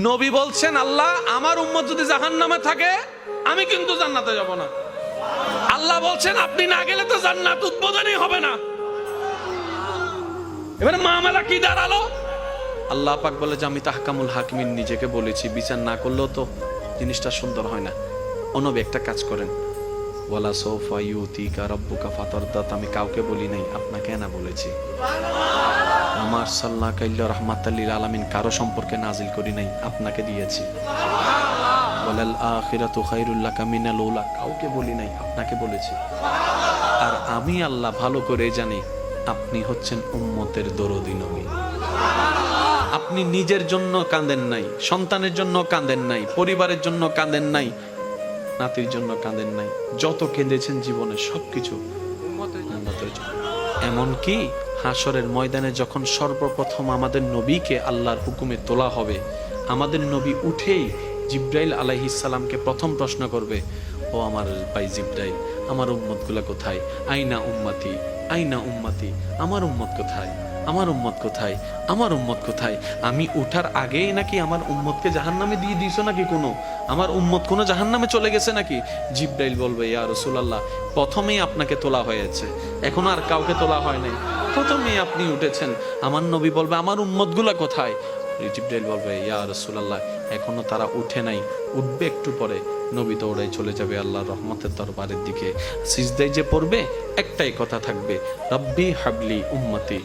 নবী বলছেন, আল্লাহ আমার উম্মত যদি জাহান্নামে থাকে আমি কিন্তু জান্নাতে যাব না। আল্লাহ বলছেন আপনি না গেলে তো জান্নাত উদ্বোধনই হবে না। এবারে মামলা কি দাঁড়ালো? আল্লাহ পাক বলে যে আমি তাহকামুল হাকিমিন নিজেকে বলেছি, বিচার না করলেও তো জিনিসটা সুন্দর হয় না। ও নবী একটা কাজ করেন, ওয়ালা সৌফা ইউতিকা রাব্বুকা ফাতারদাত, আমি কাউকে বলি নাই, আপনাকে না বলেছি। আমার সাল্লাল্লাহু আলাইহি রাহমাতাল লিল আলামিন কারো সম্পর্কে নাজিল করি নাই, আপনাকে দিয়েছি। ওয়ালাল আখিরাতু খায়রুল লাকা মিনাল উলা, কাউকে বলি নাই, আপনাকে বলেছি। আর আমি আল্লাহ ভালো করে জানি আপনি হচ্ছেন উম্মতের দরদি নবী। আপনি নিজের জন্য কাঁদেন নাই, সন্তানের জন্য কাঁদেন নাই, পরিবারের জন্য কাঁদেন নাই, নাতির জন্য কাঁদেন নাই, যত কেঁদেছেন জীবনে সবকিছু উম্মতের জন্য। এমনকি হাসরের ময়দানে যখন সর্বপ্রথম আমাদের নবীকে আল্লাহর হুকুমে তোলা হবে, আমাদের নবী উঠেই জিব্রাইল আলাইহিস সালামকে প্রথম প্রশ্ন করবে, ও আমার ভাই জিব্রাইল, আমার উম্মতগুলা কোথায়? আইনা উম্মতি, আইনা উম্মতি, আমার উম্মত কোথায়? আমার উম্মত কোথায়? আমার উম্মত কোথায়? আমি উঠার আগেই নাকি আমার উম্মতকে জাহান্নামে দিয়ে দিয়েছো নাকি? কোনো আমার উম্মত কোনো জাহান্নামে চলে গেছে নাকি? জিব্রাইল বলবে, ইয়া রাসূলুল্লাহ, প্রথমেই আপনাকে তোলা হয়েছে, এখন আর কাউকে তোলা হয় নাই, প্রথমেই আপনি উঠেছেন। আমার নবী বলবে, আমার উম্মতগুলা কোথায়? জিব্রাইল বলবে, ইয়া রাসূলুল্লাহ, এখনো তারা উঠে নাই, উঠবে একটু পরে। নবী দৌড়াই চলে যাবে আল্লাহর রহমতের দরবারের দিকে। সিজদায় যে পড়বে একটাই কথা থাকবে, রব্বি হাবলি উম্মতি।